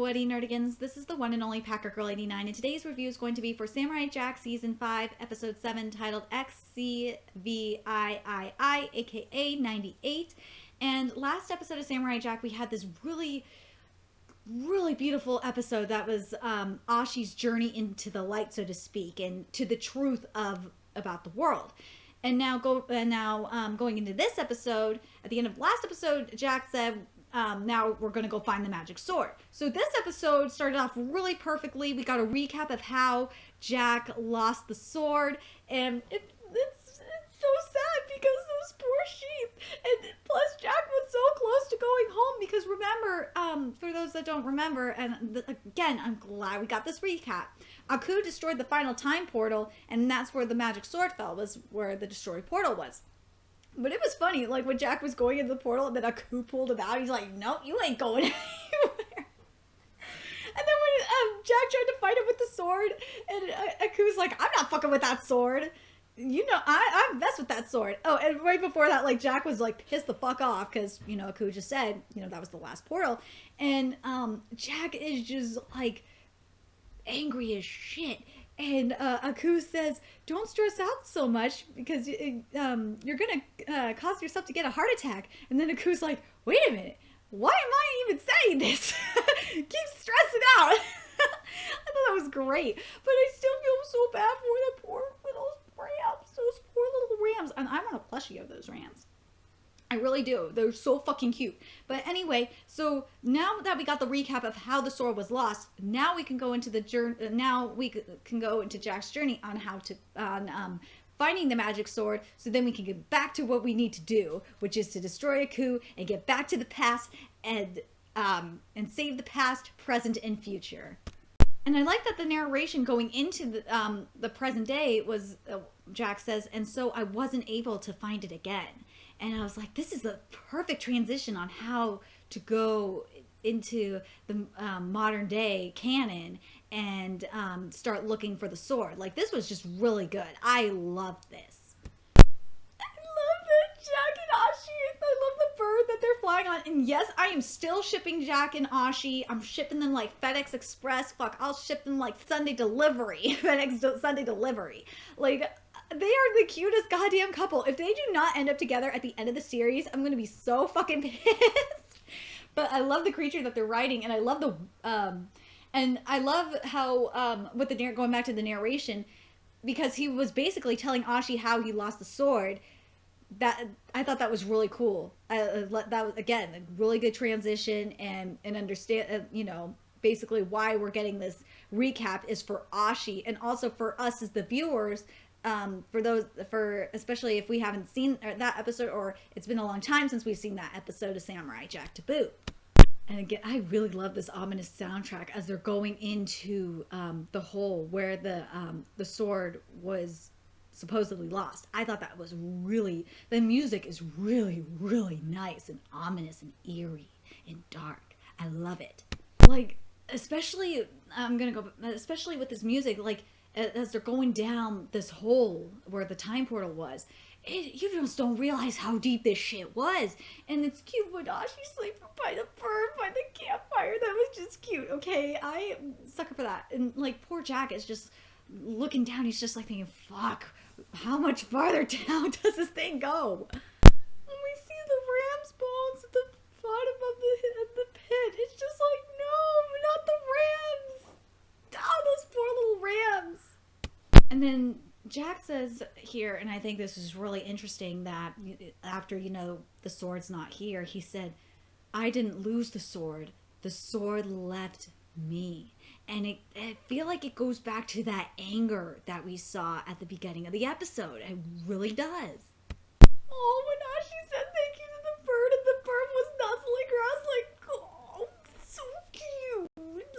Woody Nerdigans. This is the one and only Packer Girl 89, and today's review is going to be for Samurai Jack Season 5, Episode 7, titled XCVIII, aka 98. And last episode of Samurai Jack, we had this really beautiful episode that was Ashi's journey into the light, so to speak, and to the truth about the world. And now going into this episode, at the end of last episode, Jack said, now we're going to go find the magic sword. So this episode started off really perfectly. We got a recap of how Jack lost the sword, and it's so sad because those poor sheep. And plus, Jack was so close to going home because remember, for those that don't remember, and again, I'm glad we got this recap. Aku destroyed the final time portal, and that's where the magic sword fell, was where the destroyed portal was. But it was funny, like when Jack was going into the portal and then Aku pulled him out, he's like, nope, you ain't going anywhere. And then when Jack tried to fight him with the sword, and Aku's like, I'm not fucking with that sword. You know, I mess with that sword. Oh, and right before that, like, Jack was like pissed the fuck off because, you know, Aku just said, you know, that was the last portal. And Jack is just like angry as shit. And Aku says, don't stress out so much because you're going to cause yourself to get a heart attack. And then Aku's like, wait a minute, why am I even saying this? Keep stressing out. I thought that was great. But I still feel so bad for the poor little rams, those poor little rams. And I want a plushie of those rams. I really do. They're so fucking cute. But anyway, so now that we got the recap of how the sword was lost, now we can go into the journey. Now we can go into Jack's journey on how to finding the magic sword. So then we can get back to what we need to do, which is to destroy Aku and get back to the past and save the past, present, and future. And I like that the narration going into the present day was Jack says, and so I wasn't able to find it again. And I was like, this is the perfect transition on how to go into the modern day canon and start looking for the sword. Like, this was just really good. I loved this. I love that Jack and Ashi. I love the bird that they're flying on. And yes, I am still shipping Jack and Ashi. I'm shipping them like FedEx Express. Fuck, I'll ship them like Sunday delivery. FedEx Sunday delivery. Like, they are the cutest goddamn couple. If they do not end up together at the end of the series, I'm going to be so fucking pissed. But I love the creature that they're riding, and I love and I love how, with going back to the narration, because he was basically telling Ashi how he lost the sword. That I thought that was really cool. That was, again, a really good transition, and understand, you know, basically why we're getting this recap is for Ashi, and also for us as the viewers. For especially if we haven't seen that episode, or it's been a long time since we've seen that episode of Samurai Jack to boot. And again, I really love this ominous soundtrack as they're going into the hole where the sword was supposedly lost. I thought that was really, the music is really nice and ominous and eerie and dark. I love it. Like, especially with this music, like, as they're going down this hole where the time portal was, you just don't realize how deep this shit was. And it's cute when Ashi's sleeping by the bird, by the campfire. That was just cute, okay? I sucker for that. And, like, poor Jack is just looking down. He's just, like, thinking, fuck, how much farther down does this thing go? When we see the ram's bones at the bottom of the pit, it's just like, no, not the rams. Oh, those poor little rams. And then Jack says here, and I think this is really interesting, that after, you know, the sword's not here, he said, I didn't lose the sword left me. And I feel like it goes back to that anger that we saw at the beginning of the episode. It really does. Oh, when Ashi said thank you to the bird, and the bird was nuzzling her, I was like, oh, so cute.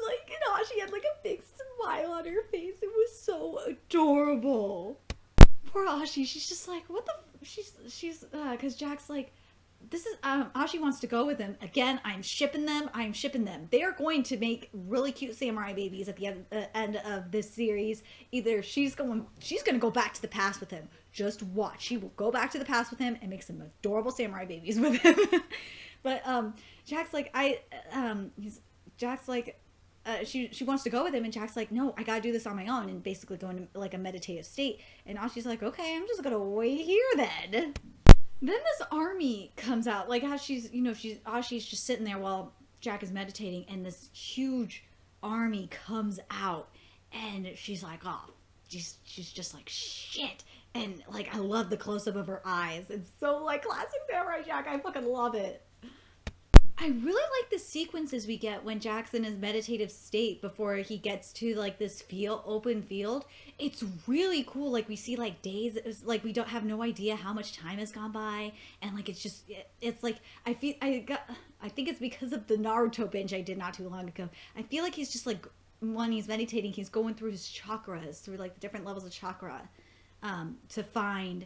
Like, and Ashi had like a big smile on her face. It was so adorable. Poor Ashi. She's just like, what the? She's because Jack's like, this is Ashi wants to go with him again. I'm shipping them. They are going to make really cute samurai babies at the end of this series. Either she's gonna go back to the past with him. Just watch. She will go back to the past with him and make some adorable samurai babies with him. But Jack's like, Jack's like, she wants to go with him, and Jack's like, no, I gotta do this on my own, and basically go into like a meditative state. And Ashi's like, okay, I'm just gonna wait here then. Then this army comes out, like how Ashi's just sitting there while Jack is meditating, and this huge army comes out, and she's like, oh, she's just like, shit. And like, I love the close-up of her eyes. It's so like classic Samurai Jack. I fucking love it. I really like the sequences we get when Jack's in his meditative state before he gets to like this open field. It's really cool. Like we see like days, like we don't have no idea how much time has gone by, and like it's like I think it's because of the Naruto binge I did not too long ago. I feel like he's just like, when he's meditating, he's going through his chakras, through like the different levels of chakra, to find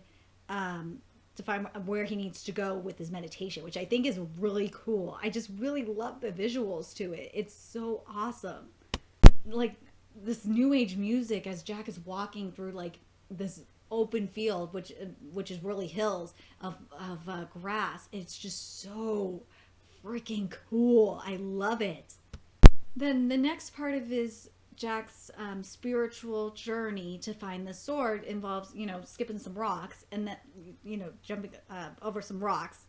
where he needs to go with his meditation, which I think is really cool. I just really love the visuals to it. It's so awesome. Like this new age music as Jack is walking through like this open field, which is really hills of grass. It's just so freaking cool. I love it. Then the next part of Jack's spiritual journey to find the sword involves, skipping some rocks, and then, jumping over some rocks,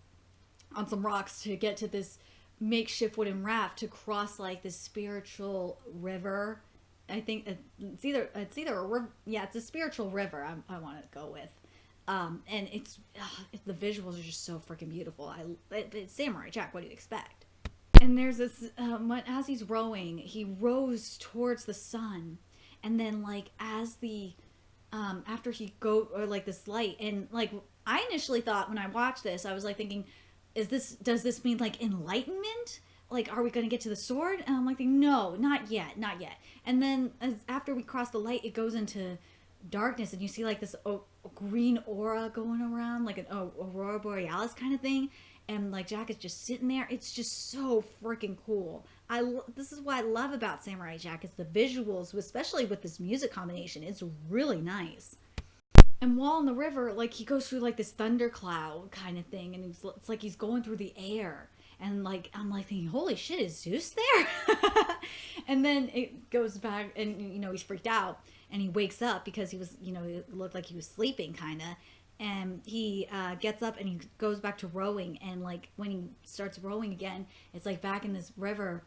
on some rocks, to get to this makeshift wooden raft to cross like this spiritual river. I think it's either a river. Yeah, it's a spiritual river. I want to go with, and the visuals are just so freaking beautiful. It's Samurai Jack. What do you expect? And there's this, as he's rowing, he rows towards the sun. And then, like, after he or like this light, and like, I initially thought when I watched this, I was like thinking, does this mean like enlightenment? Like, are we going to get to the sword? And I'm like, no, not yet. And then after we cross the light, it goes into darkness, and you see like this green aura going around, like an aurora borealis kind of thing. And like Jack is just sitting there. It's just so freaking cool. This is what I love about Samurai Jack, is the visuals, especially with this music combination. It's really nice. And while in the river, like he goes through like this thundercloud kind of thing, and it's like he's going through the air. And like I'm like thinking, holy shit, is Zeus there? And then it goes back, and he's freaked out, and he wakes up because he was, it looked like he was sleeping kind of. And he gets up and he goes back to rowing, and like when he starts rowing again, it's like back in this river,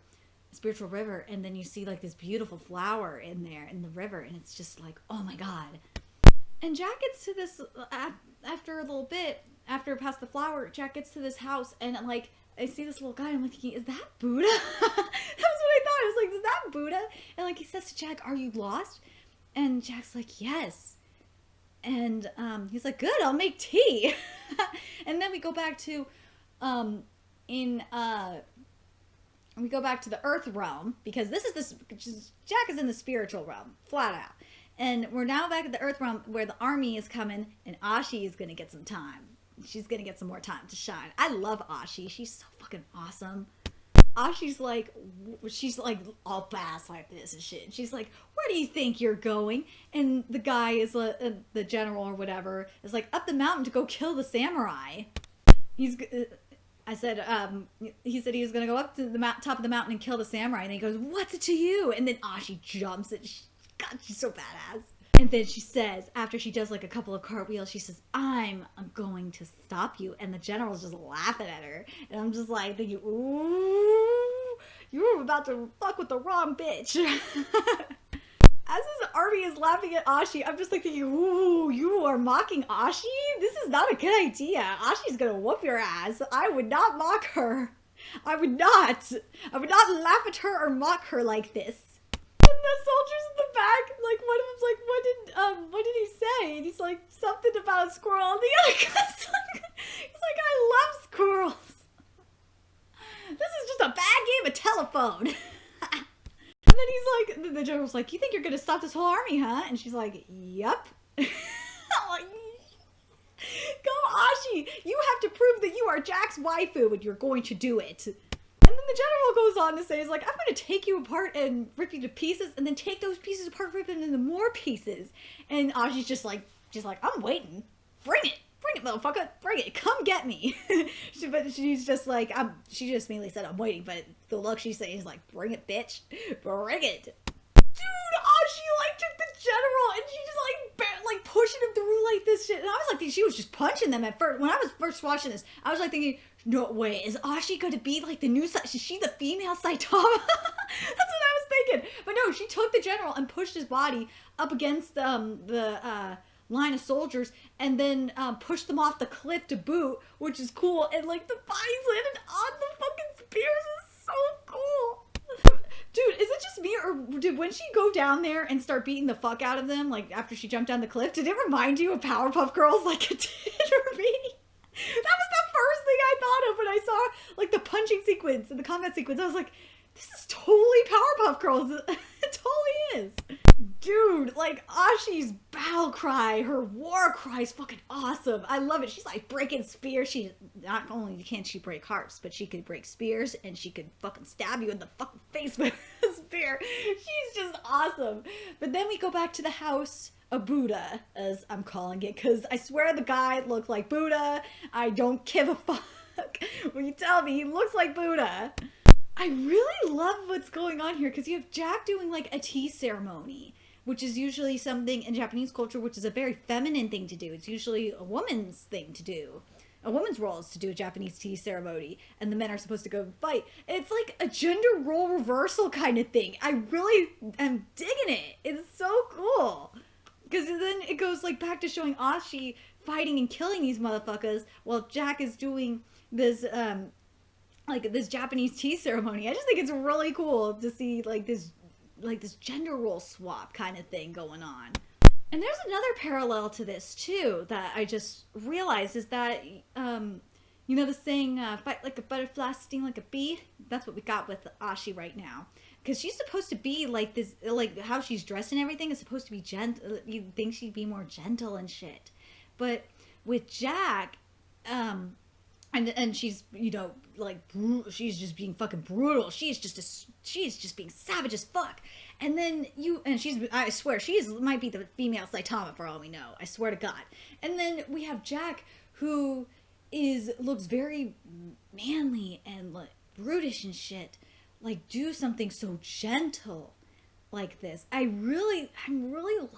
spiritual river, and then you see like this beautiful flower in there in the river, and it's just like, oh my god. And Jack gets to this after a little bit, after past the flower, Jack gets to this house, and like I see this little guy, I'm like thinking, is that Buddha? That's what I thought. I was like, is that Buddha? And like he says to Jack, are you lost? And Jack's like, yes. And he's like, good, I'll make tea. And then we go back to we go back to the earth realm, because Jack is in the spiritual realm, flat out. And we're now back at the earth realm where the army is coming, and Ashi is going to get some time. She's going to get some more time to shine. I love Ashi. She's so fucking awesome. Ashi's like, she's like all bass like this and shit. And she's like, where do you think you're going? And the guy is the general or whatever is like, up the mountain to go kill the samurai. He said he was gonna go up to the top of the mountain and kill the samurai. And he goes, what's it to you? And then Ashi jumps, and God, she's so badass. And then she says, after she does like a couple of cartwheels, she says, I'm going to stop you. And the general's just laughing at her. And I'm just like thinking, ooh, you were about to fuck with the wrong bitch. As his army is laughing at Ashi, I'm just like thinking, ooh, you are mocking Ashi? This is not a good idea. Ashi's gonna whoop your ass. I would not mock her. I would not laugh at her or mock her like this. The soldiers in the back, like one of them's like, what did he say? And he's like, something about a squirrel. And the other guy's like, he's like, I love squirrels. This is just a bad game of telephone. And then he's like, the general's like, you think you're gonna stop this whole army, huh? And she's like, yep. I'm like, go Ashi, you have to prove that you are Jack's waifu, and you're going to do it. And then the general goes on to say, he's like, I'm going to take you apart and rip you to pieces, and then take those pieces apart, rip them into more pieces. And Ashi's just like, she's like, I'm waiting. Bring it it, motherfucker, bring it, come get me. But she's just like, she just mainly said, I'm waiting, but the look she's saying is like, bring it, bitch, bring it. Dude, she like took the general and she just like pushing him through like this shit. And I was like, she was just punching them at first. When I was first watching this, I was like thinking, no way, is Ashi going to be like the new, is she the female Saitama? That's what I was thinking. But no, she took the general and pushed his body up against the line of soldiers and then pushed them off the cliff to boot, which is cool. And like the bodies landed on the fucking spears is so cool. Dude, is it just me, or did when she go down there and start beating the fuck out of them, like after she jumped down the cliff, did it remind you of Powerpuff Girls like it did for me? That was the first thing I thought of when I saw like the punching sequence and the combat sequence. I was like, this is totally Powerpuff Girls. It totally is. Dude, like Ashi's battle cry, her war cry is fucking awesome. I love it. She's like breaking spears. She not only can she break hearts, but she could break spears and she could fucking stab you in the fucking face with a spear. She's just awesome. But then we go back to the house of Buddha, as I'm calling it, because I swear the guy looked like Buddha. I don't give a fuck when you tell me he looks like Buddha. I really love what's going on here because you have Jack doing like a tea ceremony, which is usually something in Japanese culture, which is a very feminine thing to do. It's usually a woman's thing to do. A woman's role is to do a Japanese tea ceremony, and the men are supposed to go fight. It's like a gender role reversal kind of thing. I really am digging it. It's so cool. Because then it goes like back to showing Ashi fighting and killing these motherfuckers while Jack is doing this like this Japanese tea ceremony. I just think it's really cool to see like this gender role swap kind of thing going on. And there's another parallel to this too that I just realized is that you know the saying fight like a butterfly, sting like a bee? That's what we got with Ashi right now. Because she's supposed to be like this, like how she's dressed and everything is supposed to be gentle. You'd think she'd be more gentle and shit. But with Jack, and she's, you know, like, she's just being fucking brutal. She's just being savage as fuck. And then I swear, might be the female Saitama for all we know. I swear to God. And then we have Jack, who looks very manly and like brutish and shit. Like, do something so gentle like this. I'm really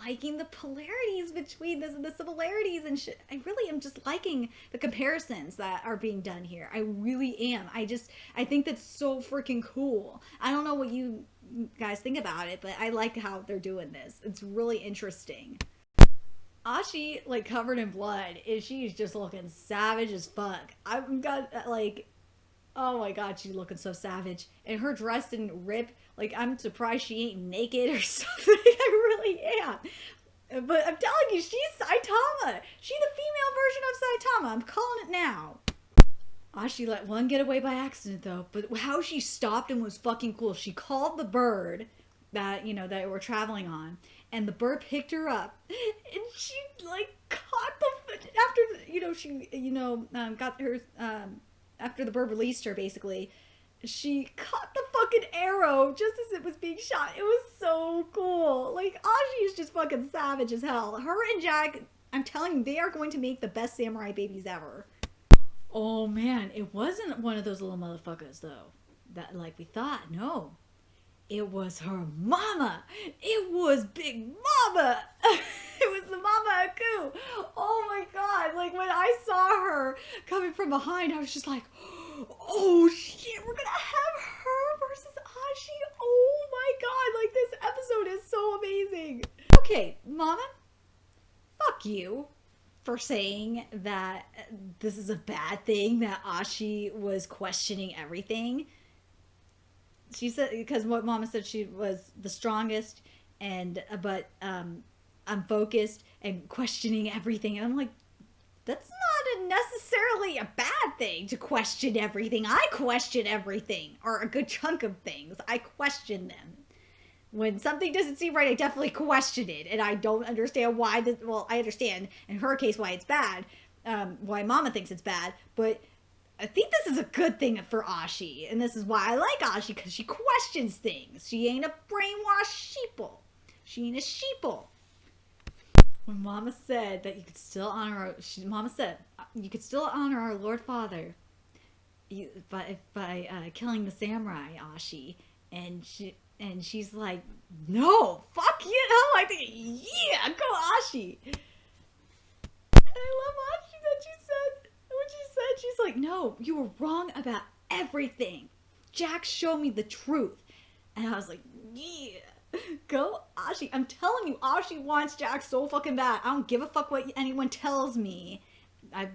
liking the polarities between this and the similarities and shit. I really am just liking the comparisons that are being done here. I really am. I think that's so freaking cool. I don't know what you guys think about it, but I like how they're doing this. It's really interesting. Ashi, like, covered in blood, she's just looking savage as fuck. I've got, like, oh my god, she's looking so savage. And her dress didn't rip. Like, I'm surprised she ain't naked or something. I really am. But I'm telling you, she's Saitama. She's the female version of Saitama. I'm calling it now. She let one get away by accident, though. But how she stopped and was fucking cool. She called the bird that, you know, that we're traveling on. And the bird picked her up. And she, like, caught the... After, you know, she, you know, got her... after the bird released her, basically, she caught the fucking arrow just as it was being shot. It was so cool. Like, Ashi is just fucking savage as hell. Her and Jack, I'm telling you, they are going to make the best samurai babies ever. Oh, man. It wasn't one of those little motherfuckers, though. That, like we thought. No. It was her mama. It was Big Mama. It was the Mama Aku. Oh my god. Like when I saw her coming from behind, I was just like, oh shit, we're gonna have her versus Ashi. Oh my god. Like this episode is so amazing. Okay, Mama, fuck you for saying that this is a bad thing that Ashi was questioning everything. She said, because what Mama said, she was the strongest, but I'm focused and questioning everything. And I'm like, that's not necessarily a bad thing to question everything. I question everything, or a good chunk of things. I question them. When something doesn't seem right, I definitely question it. And I don't understand why I understand in her case why it's bad, why Mama thinks it's bad, but I think this is a good thing for Ashi, and this is why I like Ashi, because she questions things. She ain't a brainwashed sheeple. She ain't a sheeple. When Mama said that you could still honor her, Mama said, you could still honor our Lord Father by killing the samurai Ashi. And she's like, no, fuck you know. I think, yeah, go Ashi. And I love Ashi that she said, when she said, she's like, no, you were wrong about everything. Jack showed me the truth. And I was like, yeah, go Ashi. I'm telling you, Ashi wants Jack so fucking bad. I don't give a fuck what anyone tells me.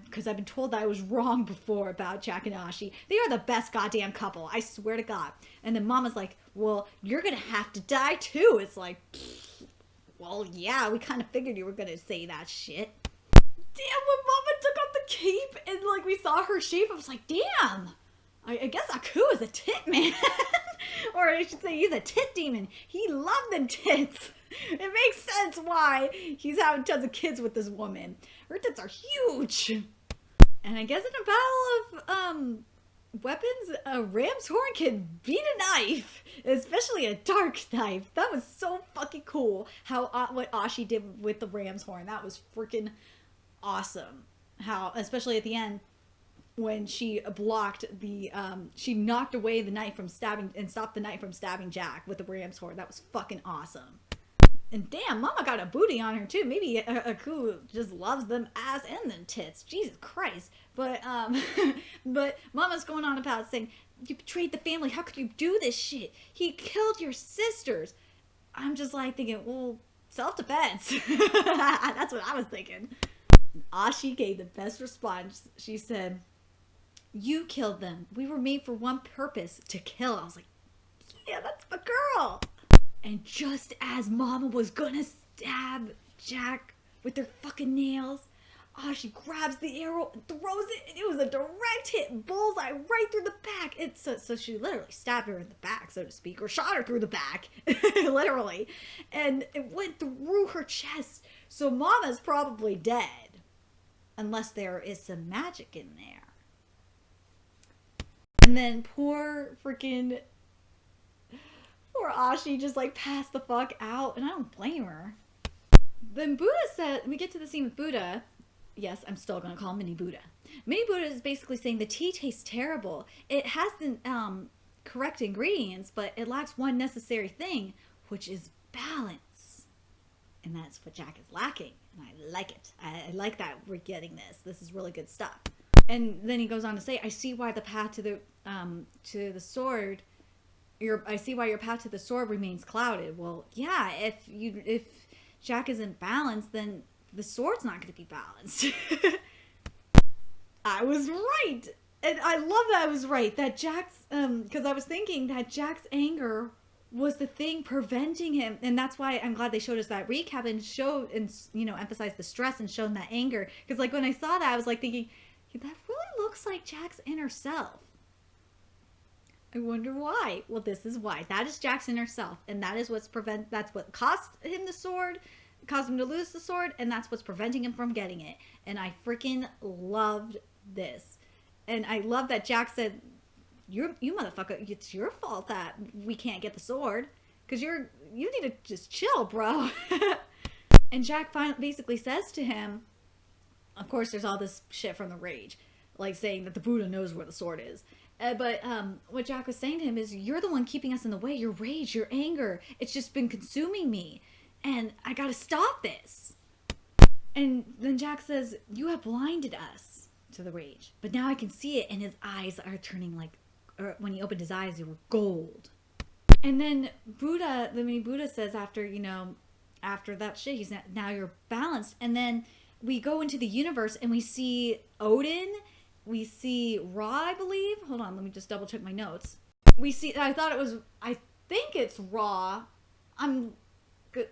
Because I've been told that I was wrong before about Jack and Ashi. They are the best goddamn couple. I swear to God. And then Mama's like, well, you're going to have to die too. It's like, well, yeah, we kind of figured you were going to say that shit. Damn, when Mama took off the cape and like we saw her shape, I was like, damn. I guess Aku is a tit man. Or I should say he's a tit demon. He loved the tits. It makes sense why he's having tons of kids with this woman. Her tits are huge. And I guess in a battle of weapons, a ram's horn can beat a knife. Especially a dark knife. That was so fucking cool. How what Ashi did with the ram's horn. That was freaking awesome. How, especially at the end, when she blocked the, she knocked away the knife from stabbing, and stopped the knife from stabbing Jack with the ram's horn. That was fucking awesome. And damn, Mama got a booty on her too. Maybe Aku just loves them ass and them tits. Jesus Christ. But, but Mama's going on about saying, you betrayed the family. How could you do this shit? He killed your sisters. I'm just like thinking, well, self-defense. That's what I was thinking. Ashi gave the best response. She said, you killed them. We were made for one purpose, to kill. I was like, yeah, that's my girl. And just as Mama was gonna stab Jack with her fucking nails, Ashi grabs the arrow and throws it, and it was a direct hit, bullseye right through the back. So she literally stabbed her in the back, so to speak, or shot her through the back, literally. And it went through her chest. So Mama's probably dead, unless there is some magic in there. And then poor Ashi just like passed the fuck out, and I don't blame her. Then Buddha said, we get to the scene with Buddha. Yes, I'm still gonna call him Mini Buddha. Mini Buddha is basically saying the tea tastes terrible. It has the correct ingredients, but it lacks one necessary thing, which is balance. And that's what Jack is lacking, and I like it. I like that we're getting this. This is really good stuff. And then he goes on to say, I see why the path to the sword, I see why your path to the sword remains clouded. Well, yeah, if Jack isn't balanced, then the sword's not going to be balanced. I was right. And I love that I was right. That Jack's, because I was thinking that Jack's anger was the thing preventing him. And that's why I'm glad they showed us that recap and showed, and, emphasized the stress and shown that anger. Because, like, when I saw that, I was, like, thinking, that really looks like Jack's inner self. I wonder why. Well, this is why. That is Jack's inner self. And that is that's what cost him the sword, caused him to lose the sword, and that's what's preventing him from getting it. And I freaking loved this. And I love that Jack said, you motherfucker, it's your fault that we can't get the sword. Because you need to just chill, bro. And Jack basically says to him, of course, there's all this shit from the rage, like saying that the Buddha knows where the sword is. But what Jack was saying to him is, you're the one keeping us in the way. Your rage, your anger, it's just been consuming me. And I gotta stop this. And then Jack says, you have blinded us to the rage. But now I can see it, and his eyes are turning or when he opened his eyes, they were gold. And then the mini Buddha says after that shit, he's now you're balanced. And then we go into the universe and we see Odin, we see Ra, I believe. Hold on, let me just double check my notes. I think it's Ra. I'm good.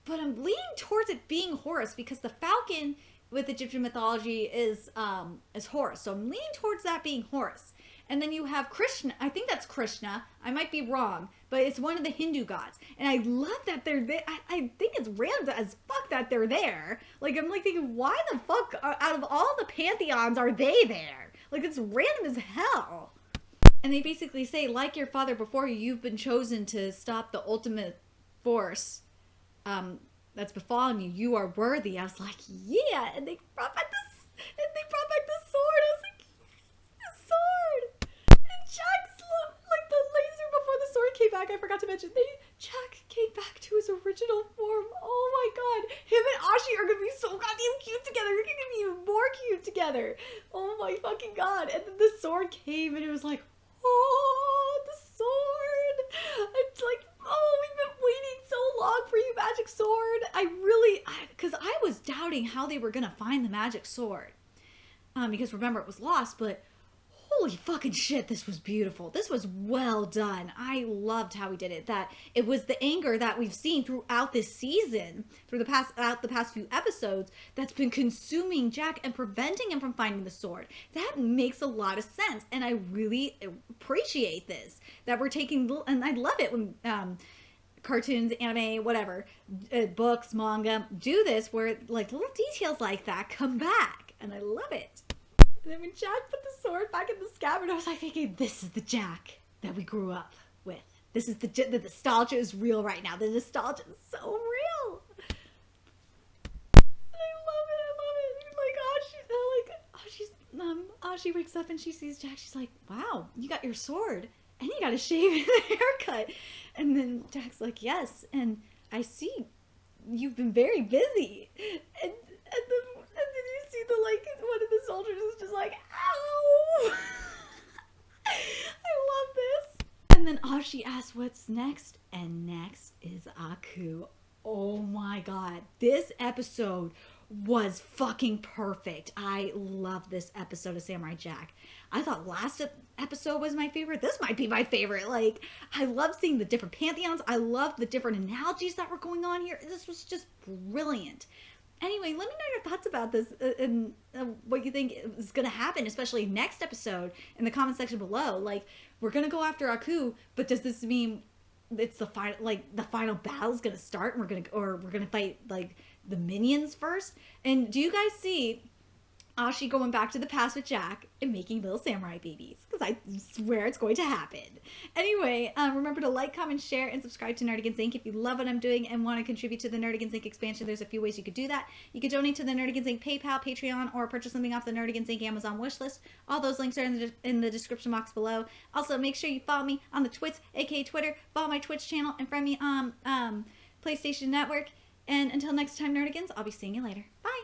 But I'm leaning towards it being Horus, because the falcon with Egyptian mythology is Horus. So I'm leaning towards that being Horus. And then you have Krishna. I think that's Krishna. I might be wrong, but it's one of the Hindu gods. And I love that they're there. I think it's random as fuck that they're there. Like, I'm like thinking, why the fuck, out of all the pantheons, are they there? Like, it's random as hell. And they basically say, like your father before you, you've been chosen to stop the ultimate force that's befallen you. You are worthy. I was like, yeah. And they brought back this. And back, I forgot to mention, Jack came back to his original form. Oh my god. Him and Ashi are gonna be so goddamn cute together. They're gonna be even more cute together. Oh my fucking god. And then the sword came and it was like, oh, the sword. It's like, oh, we've been waiting so long for you, magic sword. Because I was doubting how they were gonna find the magic sword. Because remember, it was lost, but holy fucking shit, this was beautiful. This was well done. I loved how he did it. That it was the anger that we've seen throughout this season, through the past few episodes, that's been consuming Jack and preventing him from finding the sword. That makes a lot of sense, and I really appreciate this. That we're taking, and I love it when cartoons, anime, whatever, books, manga, do this where like little details like that come back, and I love it. And then when Jack put the sword back in the scabbard, I was like thinking, this is the Jack that we grew up with. This is the nostalgia is real right now. The nostalgia is so real. And I love it. Ashi wakes up and she sees Jack. She's like, wow, you got your sword and you got a shave and a haircut. And then Jack's like, yes, and I see you've been very busy. And then you see one of the soldiers is just like, ow! I love this. And then Ashi asks what's next, and next is Aku. Oh my god. This episode was fucking perfect. I love this episode of Samurai Jack. I thought last episode was my favorite. This might be my favorite. Like, I love seeing the different pantheons. I love the different analogies that were going on here. This was just brilliant. Anyway, let me know your thoughts about this and what you think is going to happen, especially next episode, in the comment section below. Like, we're going to go after Aku, but does this mean it's the final battle is going to start and we're going to fight like the minions first? And do you guys see Ashi going back to the past with Jack and making little samurai babies? Because I swear it's going to happen. Anyway, remember to like, comment, share, and subscribe to Nerdigans Inc. If you love what I'm doing and want to contribute to the Nerdigans Inc. expansion, there's a few ways you could do that. You could donate to the Nerdigans Inc. PayPal, Patreon, or purchase something off the Nerdigans Inc. Amazon wishlist. All those links are in the description box below. Also, make sure you follow me on the Twits, aka Twitter, follow my Twitch channel, and friend me on PlayStation Network. And until next time, Nerdigans, I'll be seeing you later. Bye!